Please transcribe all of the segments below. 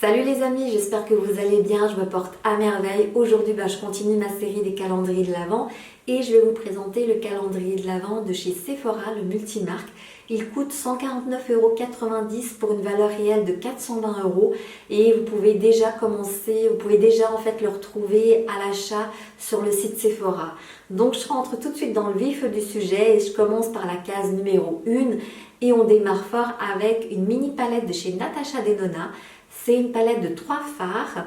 Salut les amis, j'espère que vous allez bien, je me porte à merveille. Aujourd'hui, je continue ma série des calendriers de l'Avent et je vais vous présenter le calendrier de l'Avent de chez Sephora, le multimarque. Il coûte 149,90 € pour une valeur réelle de 420 € et vous pouvez déjà le retrouver à l'achat sur le site Sephora. Donc je rentre tout de suite dans le vif du sujet et je commence par la case numéro 1 et on démarre fort avec une mini palette de chez Natasha Denona. C'est une palette de 3 fards,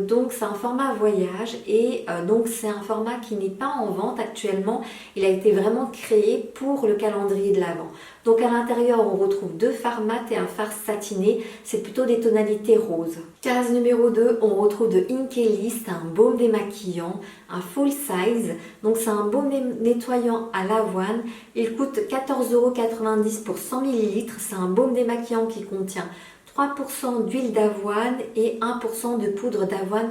donc c'est un format voyage et donc c'est un format qui n'est pas en vente actuellement. Il a été vraiment créé pour le calendrier de l'Avent. Donc à l'intérieur on retrouve 2 fards mat et un fard satiné, c'est plutôt des tonalités roses. Case numéro 2, on retrouve de Inkey, c'est un baume démaquillant, un full size, donc c'est un baume nettoyant à l'avoine. Il coûte 14,90 € pour 100 ml, c'est un baume démaquillant qui contient 3% d'huile d'avoine et 1% de poudre d'avoine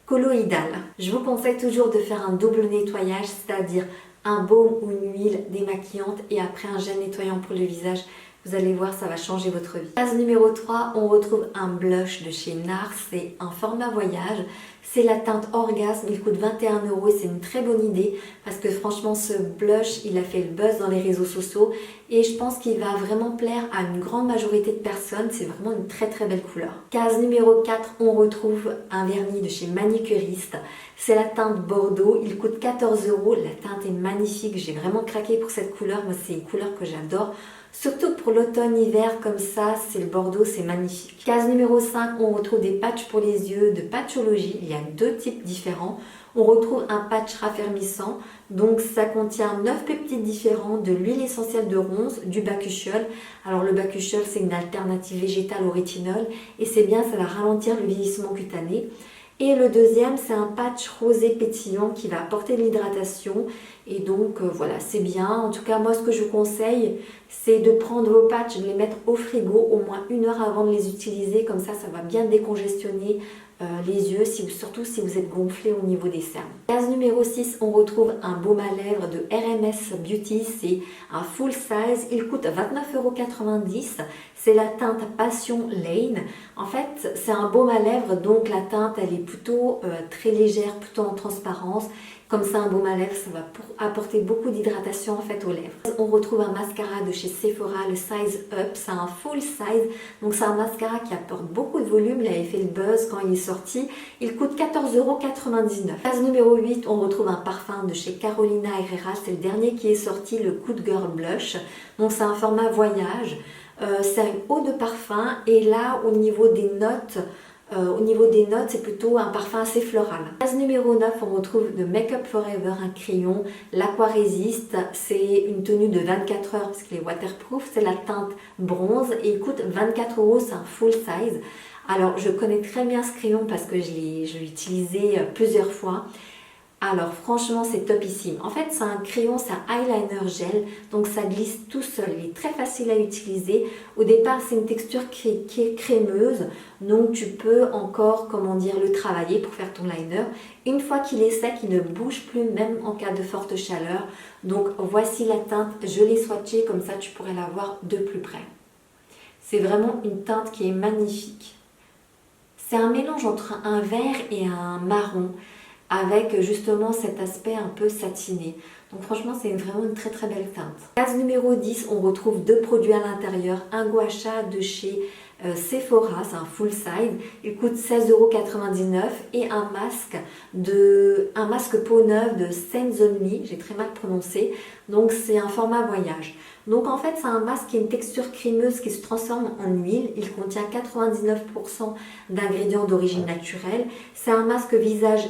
colloïdale. Je vous conseille toujours de faire un double nettoyage, c'est-à-dire un baume ou une huile démaquillante et après un gel nettoyant pour le visage. Vous allez voir, ça va changer votre vie. Case numéro 3, on retrouve un blush de chez NARS, c'est un format voyage. C'est la teinte Orgasme, il coûte 21 € et c'est une très bonne idée parce que franchement ce blush, il a fait le buzz dans les réseaux sociaux et je pense qu'il va vraiment plaire à une grande majorité de personnes. C'est vraiment une très très belle couleur. Case numéro 4, on retrouve un vernis de chez Manicuriste. C'est la teinte Bordeaux, il coûte 14 €. La teinte est magnifique, j'ai vraiment craqué pour cette couleur. Moi, c'est une couleur que j'adore. Surtout pour l'automne-hiver comme ça, c'est le Bordeaux, c'est magnifique. Case numéro 5, on retrouve des patchs pour les yeux de Patchologie. Il y a 2 types différents. On retrouve un patch raffermissant, donc ça contient 9 peptides différents, de l'huile essentielle de ronce, du bakuchiol. Alors le bakuchiol, c'est une alternative végétale au rétinol et c'est bien, ça va ralentir le vieillissement cutané. Et le deuxième, c'est un patch rosé pétillant qui va apporter de l'hydratation. Et donc voilà, c'est bien. En tout cas, moi, ce que je vous conseille, c'est de prendre vos patchs, de les mettre au frigo au moins 1 heure avant de les utiliser. Comme ça va bien décongestionner les yeux, surtout si vous êtes gonflé au niveau des cernes. Case numéro 6, on retrouve un baume à lèvres de RMS Beauty. C'est un full size. Il coûte 29,90 €. C'est la teinte Passion Lane. En fait, c'est un baume à lèvres, donc la teinte, elle est plutôt très légère, plutôt en transparence. Comme ça, un baume à lèvres, ça va apporter beaucoup d'hydratation en fait aux lèvres. On retrouve un mascara de chez Sephora, le Size Up. C'est un full size, donc c'est un mascara qui apporte beaucoup de volume. Il avait fait le buzz quand il est sorti. Il coûte 14,99 €. Case numéro 8, on retrouve un parfum de chez Carolina Herrera. C'est le dernier qui est sorti, le Coup de Girl Blush. Donc c'est un format voyage. C'est une eau de parfum et là au niveau des notes, c'est plutôt un parfum assez floral. Case numéro 9, on retrouve de Make Up Forever, un crayon, l'Aqua-Résiste. C'est une tenue de 24 heures parce qu'il est waterproof. C'est la teinte bronze et il coûte 24 €. C'est un full size. Alors je connais très bien ce crayon parce que je l'ai utilisé plusieurs fois. Alors franchement c'est topissime. En fait c'est un crayon, c'est un eyeliner gel, donc ça glisse tout seul. Il est très facile à utiliser. Au départ c'est une texture qui est crémeuse, donc tu peux encore le travailler pour faire ton liner. Une fois qu'il est sec, il ne bouge plus même en cas de forte chaleur. Donc voici la teinte, je l'ai swatché, comme ça tu pourrais la voir de plus près. C'est vraiment une teinte qui est magnifique. C'est un mélange entre un vert et un marron, avec justement cet aspect un peu satiné. Donc franchement, c'est vraiment une très très belle teinte. Case numéro 10, on retrouve 2 produits à l'intérieur. Un gua sha de chez Sephora, c'est un full size. Il coûte 16,99 € et un masque peau neuve de Sense Only, j'ai très mal prononcé. Donc c'est un format voyage. Donc en fait, c'est un masque qui a une texture crémeuse qui se transforme en huile. Il contient 99% d'ingrédients d'origine naturelle. C'est un masque visage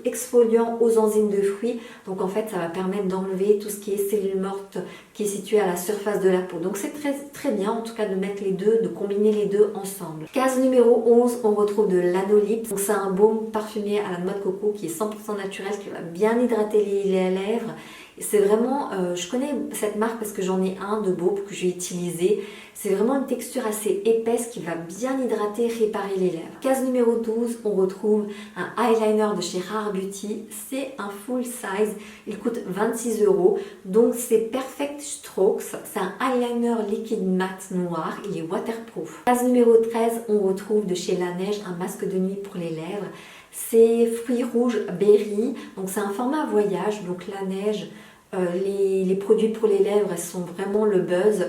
exfoliant aux enzymes de fruits. Donc en fait, ça va permettre d'enlever tout ce qui est cellules mortes qui est situé à la surface de la peau. Donc c'est très très bien en tout cas de mettre les deux, de combiner les deux ensemble. Case numéro 11, on retrouve de l'Anolips. Donc c'est un baume parfumé à la noix de coco qui est 100% naturel, qui va bien hydrater les lèvres. C'est vraiment, je connais cette marque parce que j'en ai un de baume que j'ai utilisé. C'est vraiment une texture assez épaisse qui va bien hydrater et réparer les lèvres. Case numéro 12, on retrouve un eyeliner de chez Rare Beauty. C'est un full size, il coûte 26 €. Donc c'est Perfect Strokes, c'est un eyeliner liquide mat noir, il est waterproof. Case numéro 13, on retrouve de chez Laneige un masque de nuit pour les lèvres. C'est fruits rouges berry, donc c'est un format voyage, donc Laneige. Les produits pour les lèvres, elles sont vraiment le buzz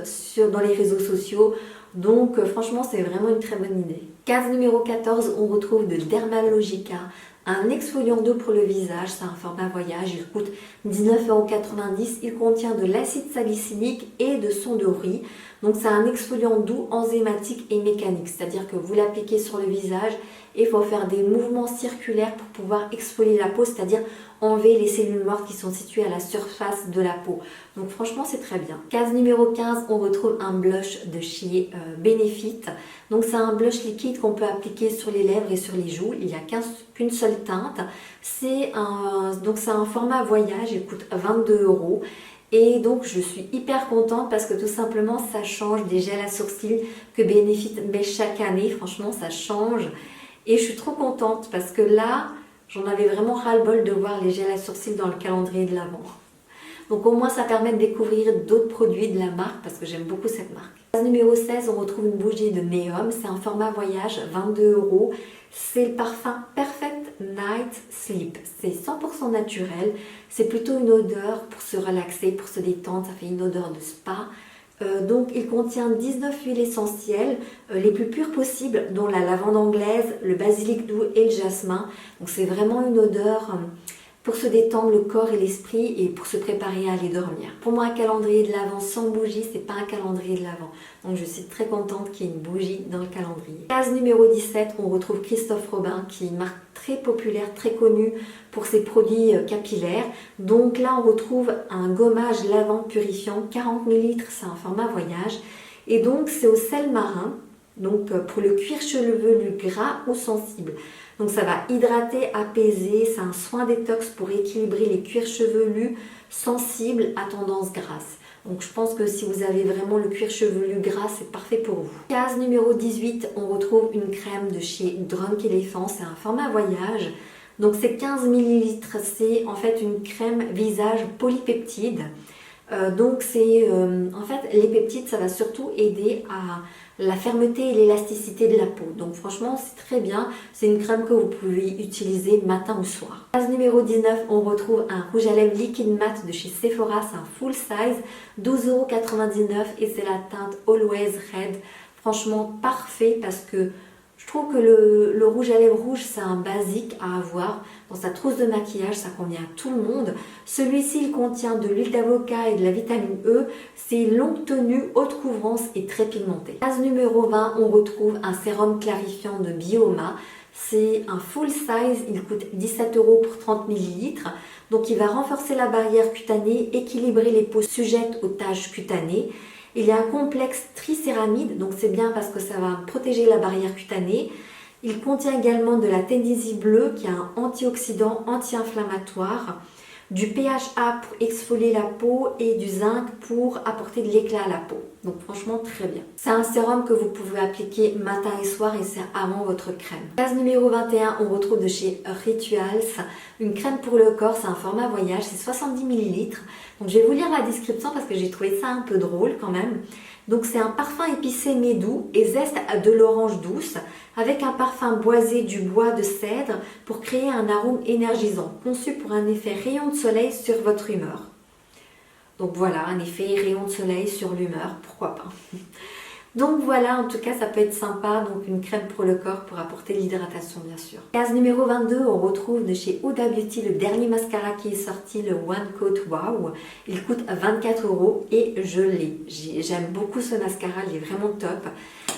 dans les réseaux sociaux. Donc franchement, c'est vraiment une très bonne idée. Case numéro 14, on retrouve de Dermalogica, un exfoliant d'eau pour le visage. C'est un format voyage, il coûte 19,90 €. Il contient de l'acide salicylique et de son de riz. Donc c'est un exfoliant doux, enzymatique et mécanique. C'est-à-dire que vous l'appliquez sur le visage et il faut faire des mouvements circulaires pour pouvoir exfolier la peau, c'est-à-dire enlever les cellules mortes qui sont situées à la surface de la peau. Donc franchement, c'est très bien. Case numéro 15, on retrouve un blush de chez Benefit. Donc c'est un blush liquide qu'on peut appliquer sur les lèvres et sur les joues. Il n'y a qu'une seule teinte. C'est un format voyage, il coûte 22 €. Et donc je suis hyper contente parce que tout simplement ça change des gels à sourcils que Benefit met chaque année. Franchement, ça change. Et je suis trop contente parce que là, j'en avais vraiment ras-le-bol de voir les gels à sourcils dans le calendrier de l'Avent. Donc au moins ça permet de découvrir d'autres produits de la marque parce que j'aime beaucoup cette marque. Case numéro 16, on retrouve une bougie de Neom. C'est un format voyage, 22 €. C'est le parfum Perfect Night Sleep. C'est 100% naturel. C'est plutôt une odeur pour se relaxer, pour se détendre. Ça fait une odeur de spa. Donc il contient 19 huiles essentielles, les plus pures possibles, dont la lavande anglaise, le basilic doux et le jasmin. Donc c'est vraiment une odeur pour se détendre le corps et l'esprit et pour se préparer à aller dormir. Pour moi, un calendrier de l'Avent sans bougie, c'est pas un calendrier de l'Avent. Donc je suis très contente qu'il y ait une bougie dans le calendrier. Case numéro 17, on retrouve Christophe Robin, qui est une marque très populaire, très connue pour ses produits capillaires. Donc là, on retrouve un gommage lavant purifiant, 40 ml, c'est un format voyage. Et donc c'est au sel marin, donc pour le cuir chevelu gras ou sensible. Donc ça va hydrater, apaiser, c'est un soin détox pour équilibrer les cuirs chevelus sensibles à tendance grasse. Donc je pense que si vous avez vraiment le cuir chevelu gras, c'est parfait pour vous. Case numéro 18, on retrouve une crème de chez Drunk Elephant, c'est un format voyage. Donc c'est 15 ml, c'est en fait une crème visage polypeptide. Donc c'est en fait les peptides, ça va surtout aider à la fermeté et l'élasticité de la peau. Donc franchement, c'est très bien. C'est une crème que vous pouvez utiliser matin ou soir. Case numéro 19, on retrouve un rouge à lèvres liquide mat de chez Sephora. C'est un full size, 12,99 € et c'est la teinte Always Red. Franchement, parfait parce que je trouve que le rouge à lèvres rouge, c'est un basique à avoir dans sa trousse de maquillage, ça convient à tout le monde. Celui-ci, il contient de l'huile d'avocat et de la vitamine E. C'est longue tenue, haute couvrance et très pigmenté. Case numéro 20, on retrouve un sérum clarifiant de Bioma. C'est un full size, il coûte 17 € pour 30 ml. Donc il va renforcer la barrière cutanée, équilibrer les peaux sujettes aux taches cutanées. Il y a un complexe tricéramide, donc c'est bien parce que ça va protéger la barrière cutanée. Il contient également de la ténésie bleue qui est un antioxydant anti-inflammatoire, du PHA pour exfolier la peau et du zinc pour apporter de l'éclat à la peau. Donc franchement très bien. C'est un sérum que vous pouvez appliquer matin et soir et c'est avant votre crème. Case numéro 21, on retrouve de chez Rituals une crème pour le corps, c'est un format voyage, c'est 70 ml. Donc je vais vous lire la description parce que j'ai trouvé ça un peu drôle quand même. Donc c'est un parfum épicé mais doux et zeste de l'orange douce avec un parfum boisé du bois de cèdre pour créer un arôme énergisant, conçu pour un effet rayon de soleil sur votre humeur. Donc voilà, un effet rayon de soleil sur l'humeur, pourquoi pas. Donc voilà, en tout cas ça peut être sympa, donc une crème pour le corps pour apporter l'hydratation bien sûr. Case numéro 22, on retrouve de chez Huda Beauty le dernier mascara qui est sorti, le One Coat Wow. Il coûte 24 € et je l'ai. J'aime beaucoup ce mascara, il est vraiment top.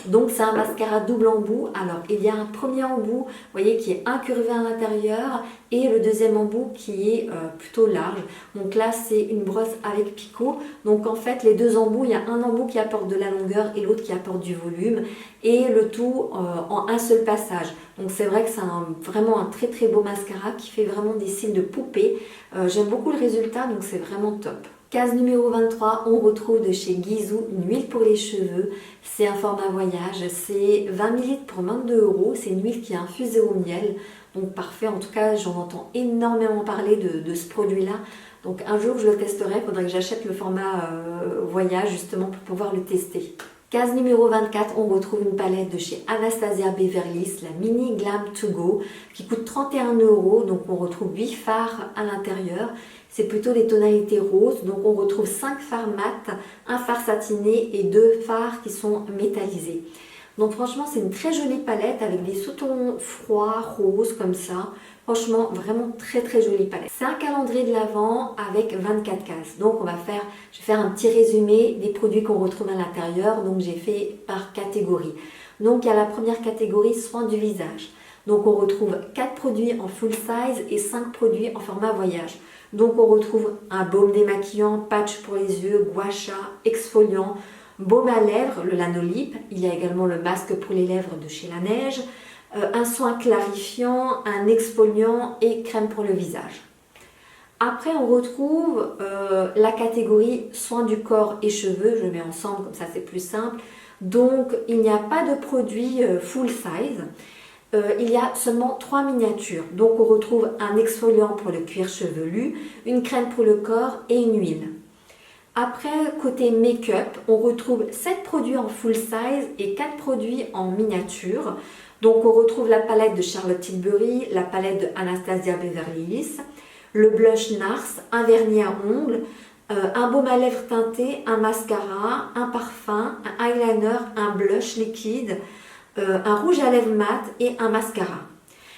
Donc c'est un mascara double embout. Alors il y a un premier embout, vous voyez, qui est incurvé à l'intérieur et le deuxième embout qui est plutôt large. Donc là c'est une brosse avec picot. Donc en fait les deux embouts, il y a un embout qui apporte de la longueur et l'autre qui apporte du volume et le tout en un seul passage. Donc c'est vrai que c'est vraiment un très très beau mascara qui fait vraiment des cils de poupée. J'aime beaucoup le résultat, donc c'est vraiment top. Case numéro 23, on retrouve de chez Guizhou une huile pour les cheveux. C'est un format voyage, c'est 20 ml pour 22 €. C'est une huile qui est infusée au miel, donc parfait. En tout cas, j'en entends énormément parler de ce produit-là. Donc un jour, je le testerai, il faudrait que j'achète le format voyage justement pour pouvoir le tester. Case numéro 24, on retrouve une palette de chez Anastasia Beverly Hills, la Mini Glam To Go, qui coûte 31 €. Donc on retrouve 8 fards à l'intérieur. C'est plutôt des tonalités roses. Donc on retrouve 5 fards mat, un fard satiné et 2 fards qui sont métallisés. Donc franchement, c'est une très jolie palette avec des sous-tons froids, roses comme ça. Franchement, vraiment très jolie palette. C'est un calendrier de l'Avent avec 24 cases. Donc je vais faire un petit résumé des produits qu'on retrouve à l'intérieur. Donc j'ai fait par catégorie. Donc il y a la première catégorie, soins du visage. Donc on retrouve 4 produits en full size et 5 produits en format voyage. Donc on retrouve un baume démaquillant, patch pour les yeux, gua sha, exfoliant, baume à lèvres, le Lanolip. Il y a également le masque pour les lèvres de chez Laneige, un soin clarifiant, un exfoliant et crème pour le visage. Après on retrouve la catégorie soins du corps et cheveux. Je mets ensemble comme ça c'est plus simple. Donc il n'y a pas de produit full size. Il y a seulement 3 miniatures. Donc on retrouve un exfoliant pour le cuir chevelu, une crème pour le corps et une huile. Après, côté make-up, on retrouve 7 produits en full size et 4 produits en miniature. Donc on retrouve la palette de Charlotte Tilbury, la palette de Anastasia Beverly Hills, le blush NARS, un vernis à ongles, un baume à lèvres teinté, un mascara, un parfum, un eyeliner, un blush liquide, un rouge à lèvres mat et un mascara.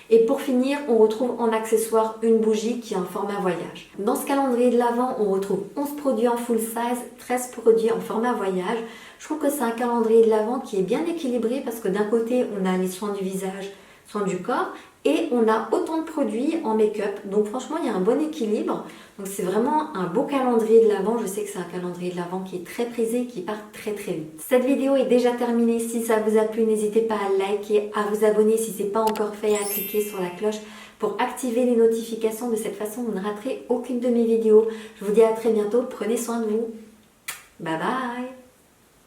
Et pour finir, on retrouve en accessoire une bougie qui est en format voyage. Dans ce calendrier de l'Avent, on retrouve 11 produits en full size, 13 produits en format voyage. Je trouve que c'est un calendrier de l'Avent qui est bien équilibré parce que d'un côté, on a les soins du visage, soins du corps et on a autant de produits en make-up. Donc franchement, il y a un bon équilibre. Donc c'est vraiment un beau calendrier de l'Avent. Je sais que c'est un calendrier de l'Avent qui est très prisé et qui part très vite. Cette vidéo est déjà terminée. Si ça vous a plu, n'hésitez pas à liker, à vous abonner si ce n'est pas encore fait et à cliquer sur la cloche pour activer les notifications. De cette façon, vous ne raterez aucune de mes vidéos. Je vous dis à très bientôt. Prenez soin de vous. Bye bye.